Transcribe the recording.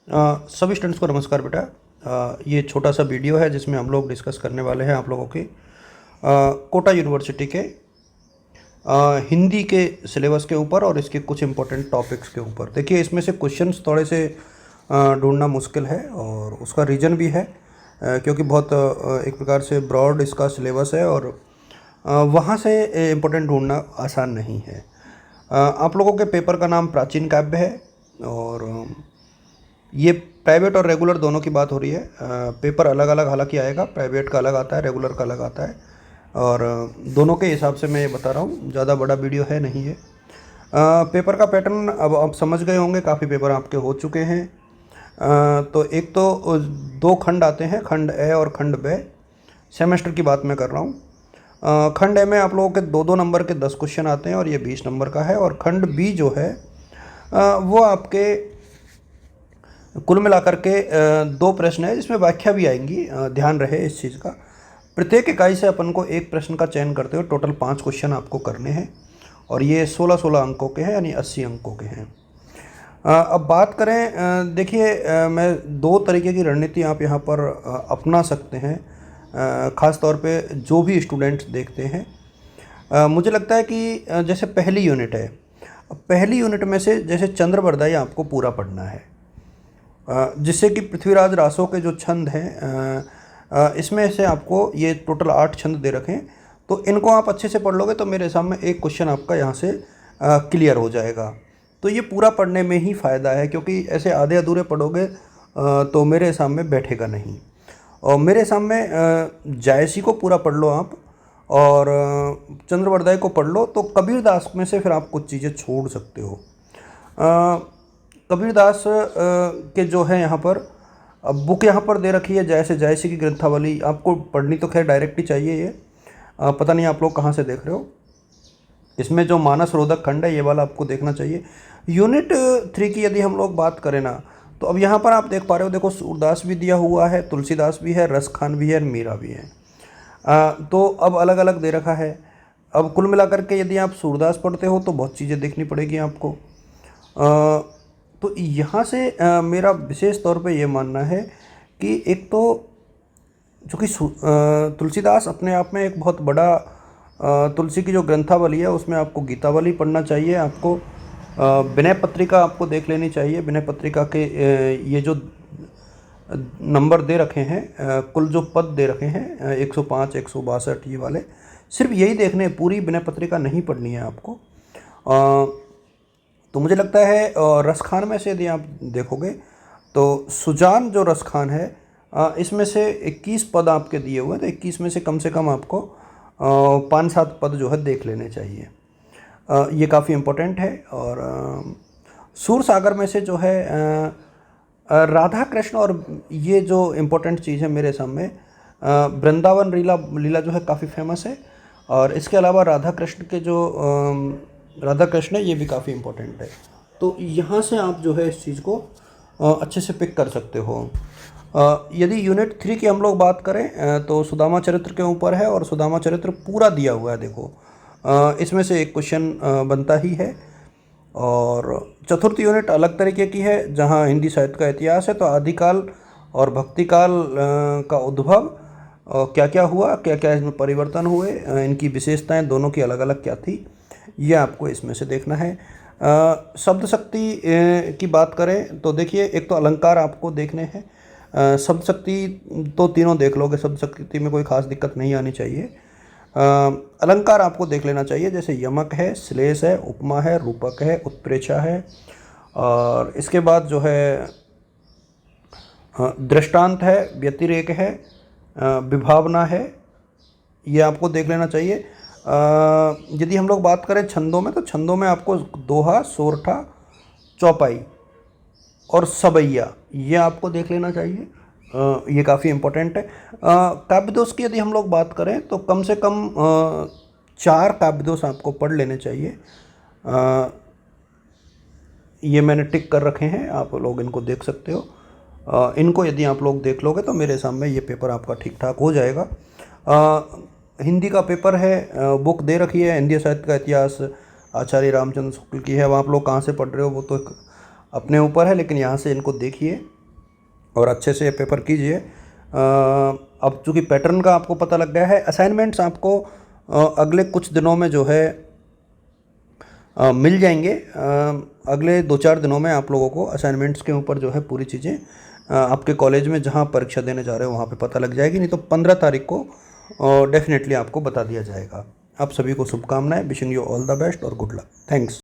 सभी स्टूडेंट्स को नमस्कार बेटा। ये छोटा सा वीडियो है जिसमें हम लोग डिस्कस करने वाले हैं आप लोगों की कोटा यूनिवर्सिटी के हिंदी के सिलेबस के ऊपर और इसके कुछ इम्पोर्टेंट टॉपिक्स के ऊपर। देखिए, इसमें से क्वेश्चंस थोड़े से ढूंढना मुश्किल है और उसका रीज़न भी है क्योंकि बहुत एक प्रकार से ब्रॉड इसका सिलेबस है और वहाँ से इम्पोर्टेंट ढूंढना आसान नहीं है। आप लोगों के पेपर का नाम प्राचीन काव्य है और ये प्राइवेट और रेगुलर दोनों की बात हो रही है। पेपर अलग अलग हालांकि आएगा, प्राइवेट का अलग आता है, रेगुलर का अलग आता है और दोनों के हिसाब से मैं ये बता रहा हूँ, ज़्यादा बड़ा वीडियो है नहीं है। पेपर का पैटर्न अब आप समझ गए होंगे, काफ़ी पेपर आपके हो चुके हैं। तो एक तो दो खंड आते हैं, खंड ए और खंड बे। सेमेस्टर की बात मैं कर रहा हूँ। खंड ए में आप लोगों के दो दो नंबर के 10 क्वेश्चन आते हैं और ये 20 नंबर का है। और खंड बी जो है वो आपके कुल मिलाकर के दो प्रश्न है जिसमें व्याख्या भी आएंगी। ध्यान रहे इस चीज़ का। प्रत्येक इकाई से अपन को एक प्रश्न का चयन करते हुए टोटल 5 क्वेश्चन आपको करने हैं और ये 16-16 अंकों के हैं, यानी 80 अंकों के हैं। अब बात करें, देखिए, मैं दो तरीके की रणनीति आप यहाँ पर अपना सकते हैं, ख़ास तौर पे जो भी स्टूडेंट्स देखते हैं। मुझे लगता है कि जैसे पहली यूनिट है, अब पहली यूनिट में से जैसे चंद्रवरदाई आपको पूरा पढ़ना है, जिससे कि पृथ्वीराज रासो के जो छंद हैं, इसमें से आपको ये टोटल 8 छंद दे रखे हैं। तो इनको आप अच्छे से पढ़ लोगे तो मेरे सामने एक क्वेश्चन आपका यहाँ से क्लियर हो जाएगा। तो ये पूरा पढ़ने में ही फ़ायदा है, क्योंकि ऐसे आधे अधूरे पढ़ोगे तो मेरे सामने बैठेगा नहीं। और मेरे सामने जायसी को पूरा पढ़ लो आप और चंद्रवरदाई को पढ़ लो, तो कबीरदास में से फिर आप कुछ चीज़ें छोड़ सकते हो। कबीरदास के जो है यहाँ पर बुक यहाँ पर दे रखी है, जैसे जायसी की ग्रंथावली। आपको पढ़नी तो खैर डायरेक्ट ही चाहिए ये, पता नहीं आप लोग कहाँ से देख रहे हो। इसमें जो मानस रोधक खंड है ये वाला आपको देखना चाहिए। यूनिट 3 की यदि हम लोग बात करें ना, तो अब यहाँ पर आप देख पा रहे हो, देखो सूरदास भी दिया हुआ है, तुलसीदास भी है, रसखान भी है, मीरा भी है। तो अब अलग अलग दे रखा है। अब कुल मिलाकर के यदि आप सूरदास पढ़ते हो तो बहुत चीज़ें देखनी पड़ेगी आपको। तो यहाँ से मेरा विशेष तौर पे ये मानना है कि एक तो चूँकि तुलसीदास अपने आप में एक बहुत बड़ा, तुलसी की जो ग्रंथावली है उसमें आपको गीतावली पढ़ना चाहिए, आपको विनय पत्रिका आपको देख लेनी चाहिए। विनय पत्रिका के ये जो नंबर दे रखे हैं, कुल जो पद दे रखे हैं 105, 162 ये वाले, सिर्फ यही देखने हैं, पूरी विनय पत्रिका नहीं पढ़नी है आपको। तो मुझे लगता है रसखान में से यदि आप देखोगे तो सुजान जो रसखान है, इसमें से 21 पद आपके दिए हुए हैं, तो 21 में से कम आपको 5-7 पद जो है देख लेने चाहिए। ये काफ़ी इम्पोर्टेंट है। और सूर सागर में से जो है राधा कृष्ण, और ये जो इम्पोर्टेंट चीज़ है मेरे सामने, वृंदावन लीला जो है काफ़ी फेमस है। और इसके अलावा राधा कृष्ण के जो राधा कृष्ण है ये भी काफ़ी इम्पोर्टेंट है। तो यहाँ से आप जो है इस चीज़ को अच्छे से पिक कर सकते हो। यदि यूनिट 3 की हम लोग बात करें तो सुदामा चरित्र के ऊपर है और सुदामा चरित्र पूरा दिया हुआ है। देखो, इसमें से एक क्वेश्चन बनता ही है। और चतुर्थ यूनिट अलग तरीके की है, जहाँ हिंदी साहित्य का इतिहास है। तो आदिकाल और भक्तिकाल का उद्भव, क्या क्या हुआ, क्या क्या इसमें परिवर्तन हुए, इनकी विशेषताएं दोनों की अलग अलग क्या थी, ये आपको इसमें से देखना है। शब्द शक्ति की बात करें तो देखिए, एक तो अलंकार आपको देखने हैं। शब्द शक्ति तो तीनों देख लोगे, शब्द शक्ति में कोई खास दिक्कत नहीं आनी चाहिए। अलंकार आपको देख लेना चाहिए, जैसे यमक है, श्लेष है, उपमा है, रूपक है, उत्प्रेक्षा है। और इसके बाद जो है दृष्टांत है, व्यतिरेक है, विभावना है, ये आपको देख लेना चाहिए। यदि हम लोग बात करें छंदों में, तो छंदों में आपको दोहा, सोरठा, चौपाई और सबैया, ये आपको देख लेना चाहिए। ये काफ़ी इम्पोर्टेंट है। काव्यदोष की यदि हम लोग बात करें तो कम से कम 4 काव्यदोष आपको पढ़ लेने चाहिए। ये मैंने टिक कर रखे हैं, आप लोग इनको देख सकते हो। इनको यदि आप लोग देख लोगे तो मेरे सामने ये पेपर आपका ठीक ठाक हो जाएगा। हिंदी का पेपर है, बुक दे रखी है, हिंदी साहित्य का इतिहास आचार्य रामचंद्र शुक्ल की है। अब आप लोग कहाँ से पढ़ रहे हो वो तो अपने ऊपर है, लेकिन यहाँ से इनको देखिए। और अच्छे से पेपर कीजिए। अब चूँकि पैटर्न का आपको पता लग गया है, असाइनमेंट्स आपको अगले कुछ दिनों में जो है मिल जाएंगे। अगले 2-4 दिनों में आप लोगों को असाइनमेंट्स के ऊपर जो है पूरी चीज़ें आपके कॉलेज में जहाँ परीक्षा देने जा रहे हो वहाँ पे पता लग जाएगी, नहीं तो 15 तारीख को डेफिनेटली आपको बता दिया जाएगा। आप सभी को शुभकामनाएं, wishing you all the best और गुड लक। थैंक्स।